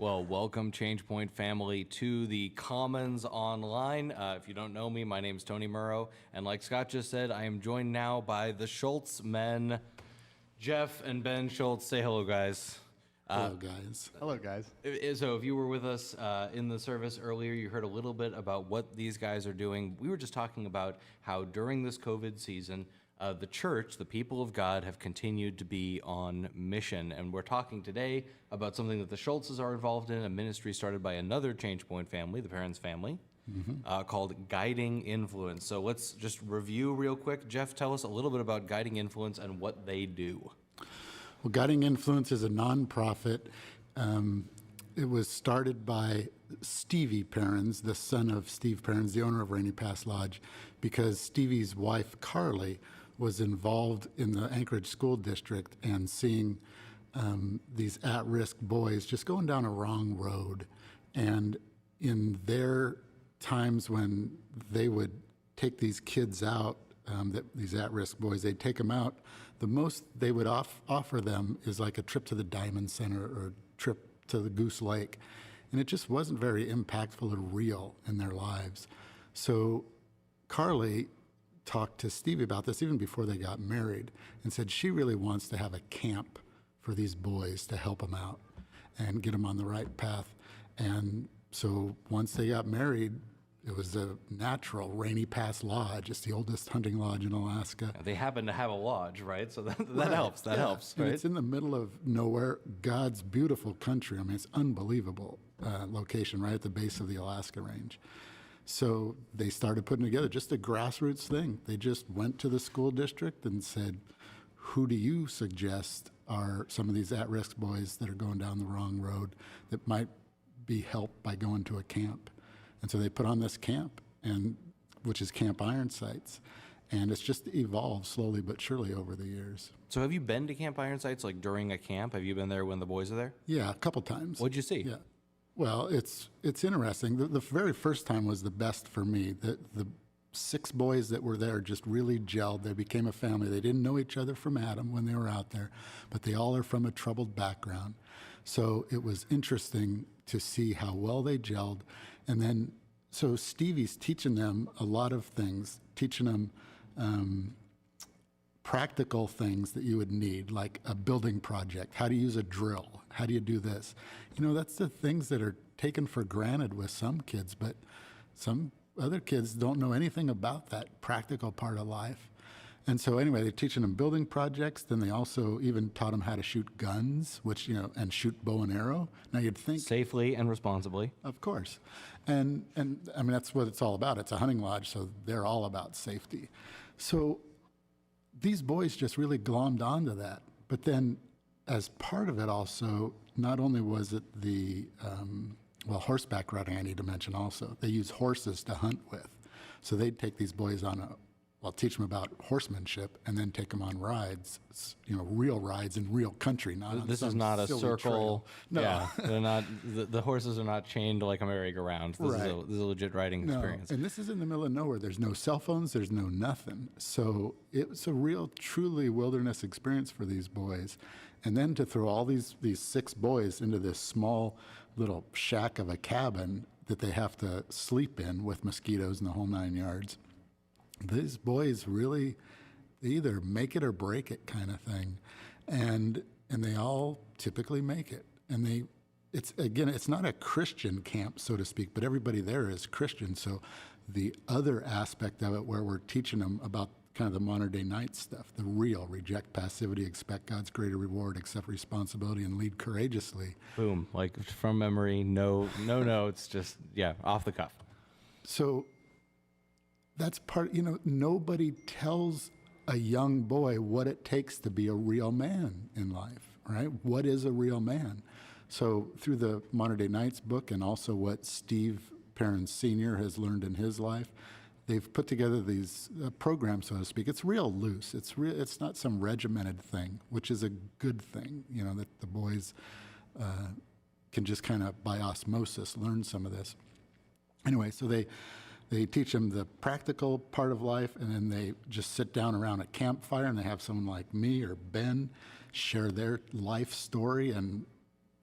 Well, welcome, ChangePoint family, to the Commons Online. If you don't know me, my name's Tony Murrow, and like Scott just said, I am joined now by the Schultz Men, Jeff and Ben Schultz. Say hello, guys. Hello, guys. Hello, guys. So if you were with us in the service earlier, you heard a little bit about what these guys are doing. We were just talking about how during this COVID season, the church, the people of God, have continued to be on mission. And we're talking today about something that the Schultzes are involved in, a ministry started by another ChangePoint family, the Parents family, called Guiding Influence. So let's just review real quick. Jeff, tell us a little bit about Guiding Influence and what they do. Well, Guiding Influence is a nonprofit. It was started by Stevie Perrins, the son of Steve Perrins, the owner of Rainy Pass Lodge, because Stevie's wife, Carly, was involved in the Anchorage School District and seeing these at-risk boys just going down a wrong road. And in their times when they would take these kids out, these at-risk boys, they'd take them out, the most they would offer them is like a trip to the Diamond Center or a trip to the Goose Lake. And it just wasn't very impactful or real in their lives. So Carly talked to Stevie about this even before they got married and said she really wants to have a camp for these boys to help them out and get them on the right path. And so once they got married, it was a natural. Rainy Pass Lodge. It's the oldest hunting lodge in Alaska. They happen to have a lodge, right? So that helps. That helps, right? And it's in the middle of nowhere, God's beautiful country. I mean, it's unbelievable location right at the base of the Alaska Range. So they started putting together just a grassroots thing. They just went to the school district and said, who do you suggest are some of these at-risk boys that are going down the wrong road that might be helped by going to a camp? And so they put on this camp, which is Camp Iron Sights. And it's just evolved slowly but surely over the years. So have you been to Camp Iron Sights, like during a camp? Have you been there when the boys are there? Yeah, a couple times. What'd you see? Yeah. Well, it's interesting. The very first time was the best for me. The 6 boys that were there just really gelled. They became a family. They didn't know each other from Adam when they were out there, but they all are from a troubled background. So it was interesting to see how well they gelled. And then, so Stevie's teaching them a lot of things, teaching them practical things that you would need, like a building project, how to use a drill, how do you do this? You know, that's the things that are taken for granted with some kids, but some other kids don't know anything about that practical part of life. And so anyway, they're teaching them building projects. Then they also even taught them how to shoot guns, which, and shoot bow and arrow. Now you'd think safely and responsibly. Of course. And I mean, that's what it's all about. It's a hunting lodge, so they're all about safety. So these boys just really glommed onto that. But then as part of it also, not only was it the, horseback riding I need to mention also. They use horses to hunt with. So they'd take these boys on teach them about horsemanship and then take them on rides, real rides in real country. This is not a circle. Trail. No. Yeah, they're not. The horses are not chained like a merry-go-round. This is a legit riding experience. And this is in the middle of nowhere. There's no cell phones. There's no nothing. So it was a real, truly wilderness experience for these boys. And then to throw all these 6 boys into this small little shack of a cabin that they have to sleep in with mosquitoes and the whole 9 yards. These boys really either make it or break it kind of thing. And they all typically make it. And it's not a Christian camp, so to speak, but everybody there is Christian. So the other aspect of it where we're teaching them about kind of the modern day night stuff, the real reject passivity, expect God's greater reward, accept responsibility, and lead courageously. Boom, like from memory, no notes, just, off the cuff. So that's part, nobody tells a young boy what it takes to be a real man in life, right? What is a real man? So through the Modern Day Knights book and also what Steve Perrins Sr. has learned in his life, they've put together these programs, so to speak. It's real loose. It's not some regimented thing, which is a good thing, that the boys can just kind of by osmosis learn some of this. Anyway, so they teach them the practical part of life, and then they just sit down around a campfire and they have someone like me or Ben share their life story and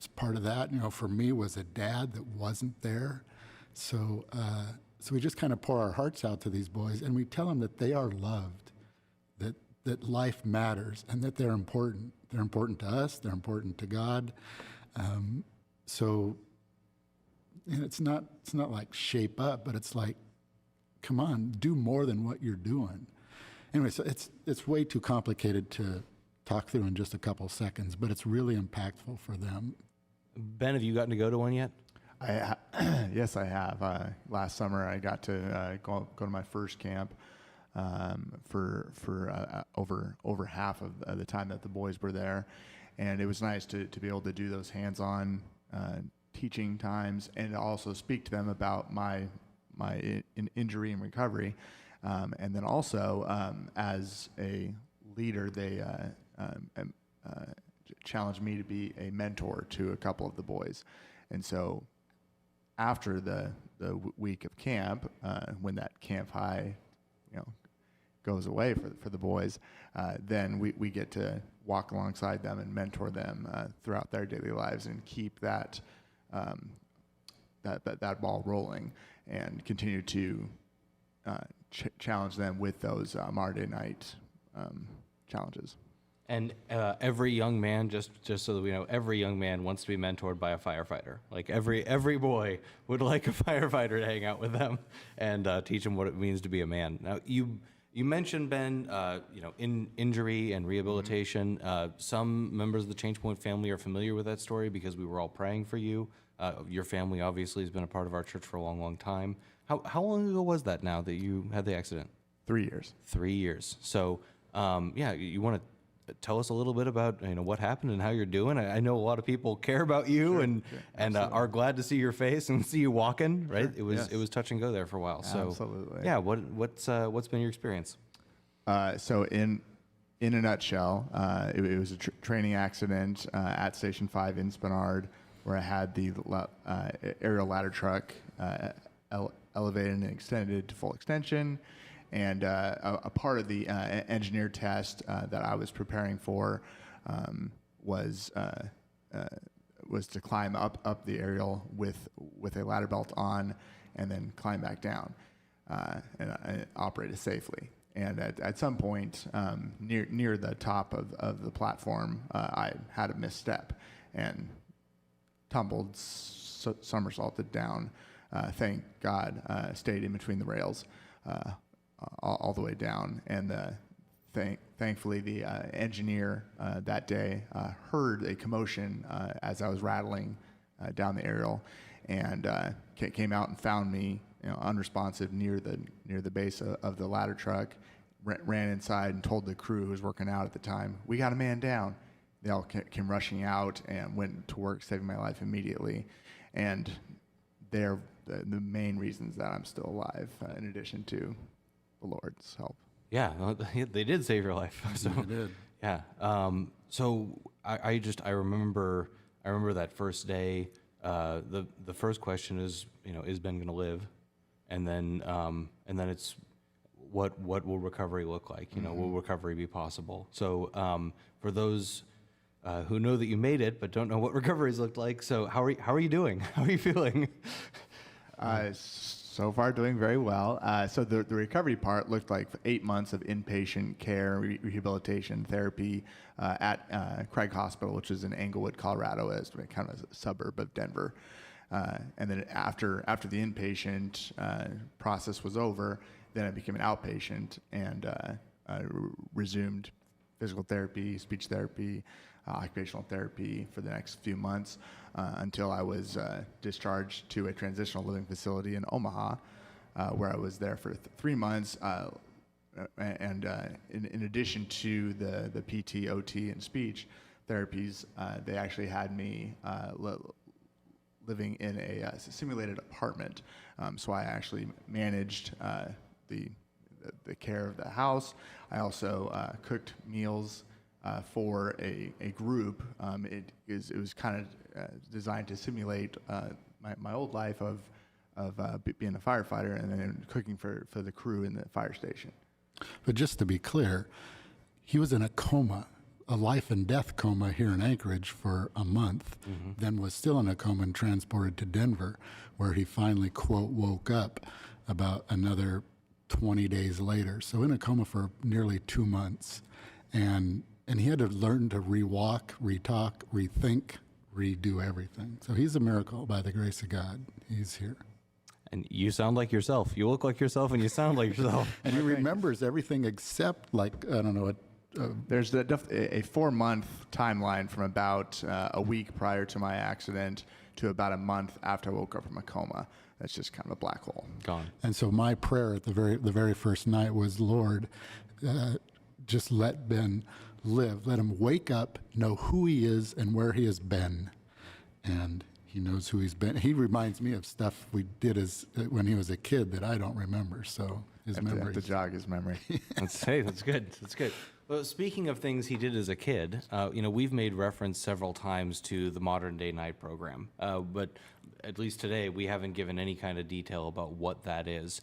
it's part of that. For me was a dad that wasn't there. So we just kind of pour our hearts out to these boys, and we tell them that they are loved, that life matters, and that they're important. They're important to us. They're important to God. So it's not like shape up, but it's like, come on, do more than what you're doing. Anyway, so it's way too complicated to talk through in just a couple seconds, but it's really impactful for them. Ben, have you gotten to go to one yet? Yes, I have. Last summer, I got to go to my first camp for over half of the time that the boys were there, and it was nice to be able to do those hands-on teaching times, and also speak to them about my injury and recovery, and then also as a leader, they challenged me to be a mentor to a couple of the boys, and so after the week of camp, when that camp high, goes away for the boys, then we get to walk alongside them and mentor them throughout their daily lives and keep that ball rolling and continue to challenge them with those Monday night challenges. And every young man, just so that we know, every young man wants to be mentored by a firefighter. Like every boy would like a firefighter to hang out with them and teach them what it means to be a man. Now, you mentioned, Ben, in injury and rehabilitation. Some members of the Change Point family are familiar with that story because we were all praying for you. Your family obviously has been a part of our church for a long, long time. How long ago was that now that you had the accident? 3 years. 3 years. So, you want to tell us a little bit about what happened and how you're doing. I know a lot of people care about you and are glad to see your face and see you walking. Right? Sure. It was touch and go there for a while. So absolutely. Yeah. What's been your experience? So in a nutshell, it was a training accident at Station 5 in Spenard, where I had the aerial ladder truck elevated and extended to full extension. And a part of the engineer test that I was preparing for was to climb up the aerial with a ladder belt on, and then climb back down and operate it safely. And at some point near the top of the platform, I had a misstep and tumbled, somersaulted down. Thank God, stayed in between the rails. All the way down, and thankfully the engineer that day heard a commotion as I was rattling down the aerial, and came out and found me unresponsive near the base of the ladder truck. Ran inside and told the crew who was working out at the time, "We got a man down." They all came rushing out and went to work, saving my life immediately, and they're the main reasons that I'm still alive, in addition to the Lord's help. Yeah, they did save your life. So, They did. Yeah. So I remember that first day. The first question is, is Ben going to live? And then it's what will recovery look like? Will recovery be possible? So for those who know that you made it but don't know what recovery's looked like, so how are you doing? How are you feeling? So far, doing very well. So the recovery part looked like 8 months of inpatient care, rehabilitation, therapy at Craig Hospital, which is in Englewood, Colorado, as kind of a suburb of Denver. And then after the inpatient process was over, then I became an outpatient and resumed physical therapy, speech therapy, occupational therapy for the next few months until I was discharged to a transitional living facility in Omaha, where I was there for 3 months. And in addition to the PT, OT, and speech therapies, they actually had me living in a simulated apartment. So I actually managed the care of the house. I also cooked meals for a group. It was kind of designed to simulate my old life of being a firefighter and then cooking for the crew in the fire station. But just to be clear, he was in a coma a life and death coma here in Anchorage for a month, then was still in a coma and transported to Denver, where he finally, quote, woke up about another 20 days later. So in a coma for nearly 2 months. And he had to learn to re-walk, re-talk, rethink, redo everything. So he's a miracle by the grace of God. He's here. And you sound like yourself. You look like yourself and you sound like yourself. And he remembers everything except, like, I don't know, There's a 4-month timeline from about a week prior to my accident to about a month after I woke up from a coma. That's just kind of a black hole. Gone. And so my prayer at the very first night was, Lord, just let Ben live. Let him wake up, know who he is and where he has been. And he knows who he's been. He reminds me of stuff we did when he was a kid that I don't remember. So his memory. Have to jog his memory. That's good. That's good. Well, speaking of things he did as a kid, we've made reference several times to the Modern Day Night program, but at least today we haven't given any kind of detail about what that is.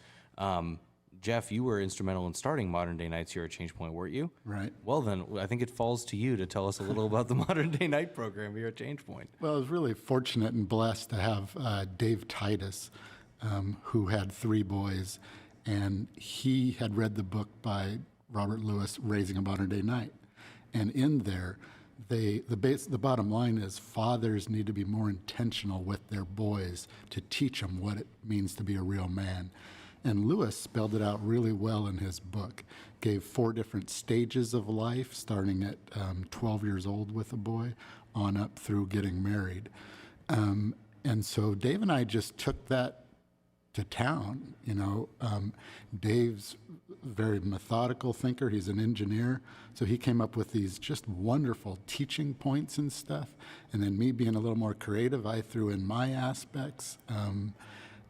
Jeff, you were instrumental in starting Modern Day Nights here at Change Point, weren't you? Right. Well, then, I think it falls to you to tell us a little about the Modern Day Night program here at Change Point. Well, I was really fortunate and blessed to have Dave Titus, who had 3 boys, and he had read the book by Robert Lewis, Raising a Modern Day Night. And in there, the bottom line is fathers need to be more intentional with their boys to teach them what it means to be a real man. And Lewis spelled it out really well in his book, gave 4 different stages of life, starting at 12 years old with a boy, on up through getting married. And so Dave and I just took that to town. Dave's a very methodical thinker. He's an engineer. So he came up with these just wonderful teaching points and stuff. And then me being a little more creative, I threw in my aspects.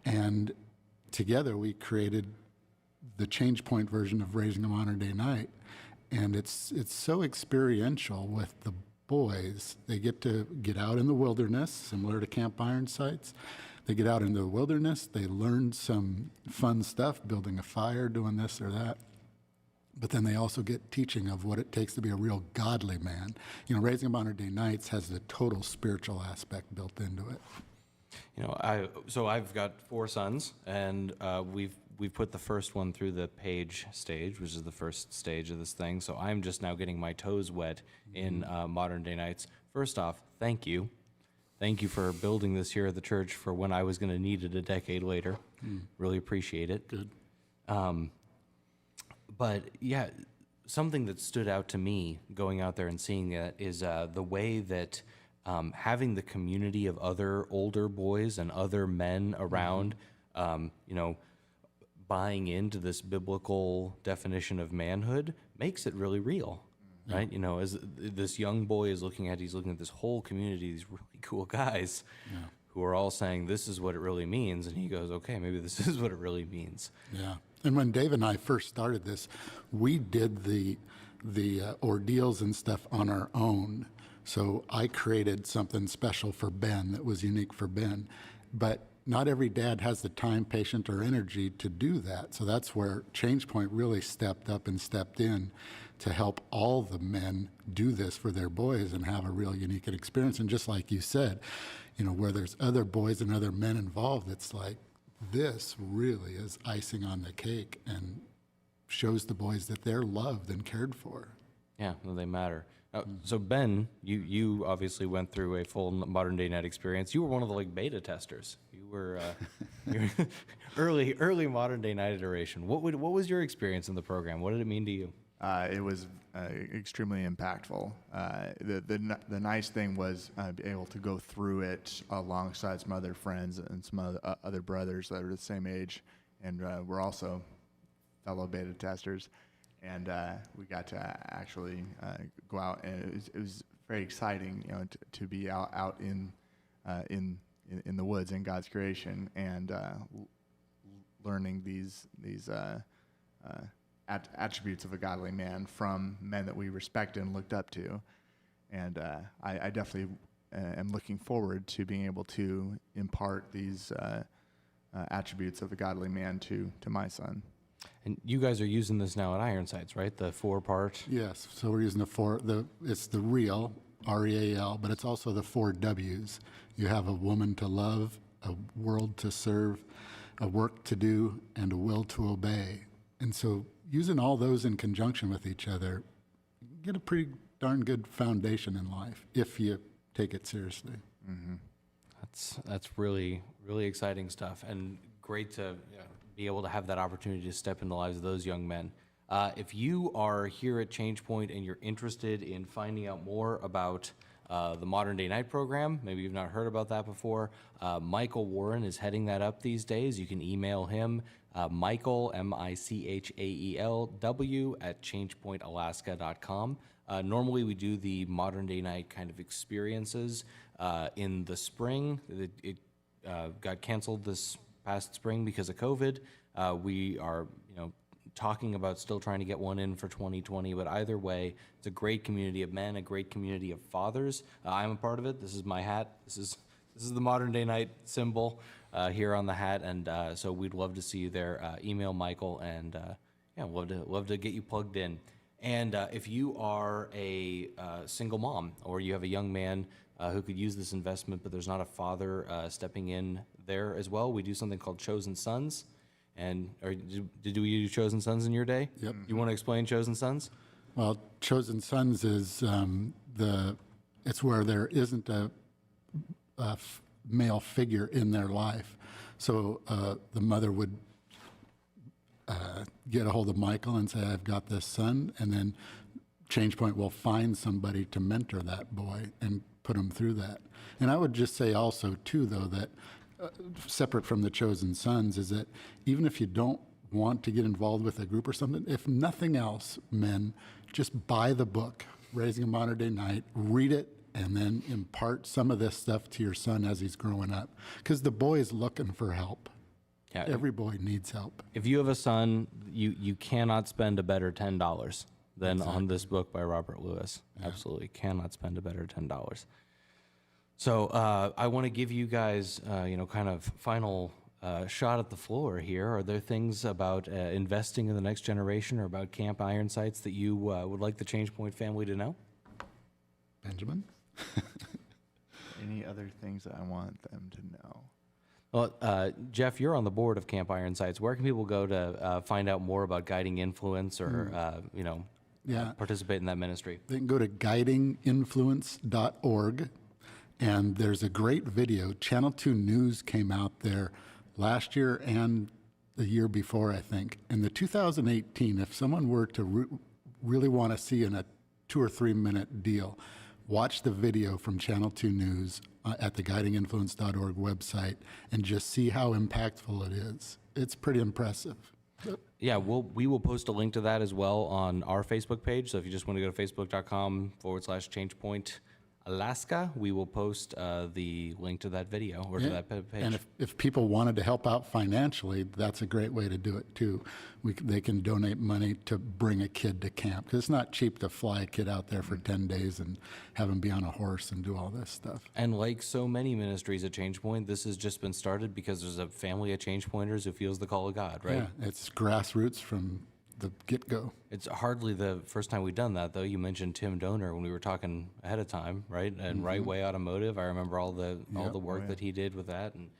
And together we created the Change Point version of Raising a Modern Day Night. And it's so experiential with the boys. They get to get out in the wilderness, similar to Camp Ironsides. They get out in the wilderness, they learn some fun stuff, building a fire, doing this or that. But then they also get teaching of what it takes to be a real godly man. Raising a Modern Day Nights has the total spiritual aspect built into it. I've got 4 sons, and we've put the first one through the Page stage, which is the first stage of this thing. So I'm just now getting my toes wet in Modern Day Nights. First off, thank you. Thank you for building this here at the church for when I was going to need it a decade later. Really appreciate it. Good. But yeah, something that stood out to me going out there and seeing that is the way that having the community of other older boys and other men around, buying into this biblical definition of manhood makes it really real. Right, as this young boy is looking at this whole community, these really cool guys who are all saying this is what it really means, and he goes, okay, maybe this is what it really means. Yeah, and when Dave and I first started this, we did the ordeals and stuff on our own. So I created something special for Ben that was unique for Ben, but not every dad has the time, patience, or energy to do that. So that's where Change Point really stepped up and stepped in to help all the men do this for their boys and have a real unique experience. And just like you said, where there's other boys and other men involved, it's like this really is icing on the cake and shows the boys that they're loved and cared for. Yeah, well, they matter. So Ben, you obviously went through a full Modern Day Night experience. You were one of the beta testers. You were early Modern Day Night iteration. What was your experience in the program? What did it mean to you? It was extremely impactful. The nice thing was be able to go through it alongside some other friends and some other brothers that are the same age, and we're also fellow beta testers. And we got to actually go out, and it was very exciting, to be out in the woods in God's creation and learning these attributes of a godly man from men that we respected and looked up to. And I definitely am looking forward to being able to impart these attributes of a godly man to my son. And you guys are using this now at Ironsides, right? The 4-part. Yes, so we're using it's the real, REAL, but it's also the 4 W's. You have a woman to love, a world to serve, a work to do, and a will to obey. And so using all those in conjunction with each other, you get a pretty darn good foundation in life if you take it seriously. Mm-hmm. That's really, really exciting stuff, and great to be able to have that opportunity to step in the lives of those young men. If you are here at Change Point and you're interested in finding out more about the Modern Day Night program, maybe you've not heard about that before, Michael Warren is heading that up these days. You can email him, Michael, MICHAELW, at changepointalaska.com. Normally we do the Modern Day Night kind of experiences in the spring. It got canceled this past spring because of COVID. We are, talking about still trying to get one in for 2020, but either way, it's a great community of men, a great community of fathers. I'm a part of it. This is my hat. This is the Modern Day Night symbol here on the hat, and so we'd love to see you there. Email Michael, and love to get you plugged in. And if you are a single mom, or you have a young man who could use this investment, but there's not a father stepping in there as well, we do something called Chosen Sons. And did we do Chosen Sons in your day? Yep. You want to explain Chosen Sons? Well, Chosen Sons is it's where there isn't a male figure in their life. So the mother would get a hold of Michael and say, I've got this son, and then ChangePoint will find somebody to mentor that boy and put him through that. And I would just say also, too, though, that separate from the Chosen Sons is that even if you don't want to get involved with a group or something, if nothing else, men, just buy the book, Raising a Modern Day Night, read it, and then impart some of this stuff to your son as he's growing up. Because the boy is looking for help. Yeah. Every boy needs help. If you have a son, you cannot spend a better $10 than on this book by Robert Lewis. Yeah. Absolutely cannot spend a better $10. So I want to give you guys, kind of final shot at the floor here. Are there things about investing in the next generation or about Camp Ironsides that you would like the ChangePoint family to know? Benjamin? Any other things that I want them to know? Well, Jeff, you're on the board of Camp Ironsides. Where can people go to find out more about guiding influence or, participate in that ministry? They can go to guidinginfluence.org. And there's a great video. Channel 2 News came out there last year and the year before, I think. In the 2018, if someone were to really want to see in a 2 or 3 minute deal, watch the video from Channel 2 News at the guidinginfluence.org website and just see how impactful it is. It's pretty impressive. Yeah, we will post a link to that as well on our Facebook page. So if you just want to go to facebook.com/ChangePoint Alaska, we will post the link to that video or to that page. And if people wanted to help out financially, that's a great way to do it too. They can donate money to bring a kid to camp, because it's not cheap to fly a kid out there for 10 days and have him be on a horse and do all this stuff. And like so many ministries at ChangePoint, this has just been started because there's a family of ChangePointers who feels the call of God, right? Yeah, it's grassroots from the get-go. It's hardly the first time we've done that, though. You mentioned Tim Donor when we were talking ahead of time, right? And Right Way Automotive. I remember all the work that he did with that, and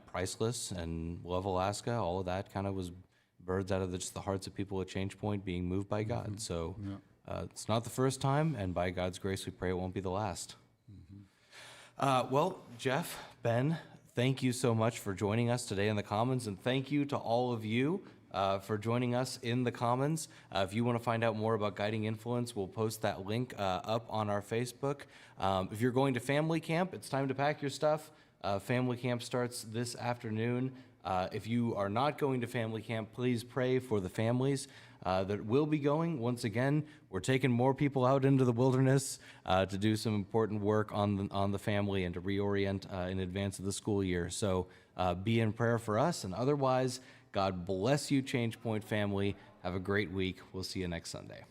Priceless and Love Alaska. All of that kind of was birds out of just the hearts of people at ChangePoint being moved by God. So it's not the first time, and by God's grace, we pray it won't be the last. Well, Jeff, Ben, thank you so much for joining us today in the Commons, and thank you to all of you for joining us in the Commons. If you want to find out more about Guiding Influence, we'll post that link up on our Facebook. If you're going to family camp, it's time to pack your stuff. Family camp starts this afternoon. If you are not going to family camp, please pray for the families that will be going. Once again, we're taking more people out into the wilderness to do some important work on the family and to reorient in advance of the school year. So be in prayer for us, and otherwise, God bless you, ChangePoint family. Have a great week. We'll see you next Sunday.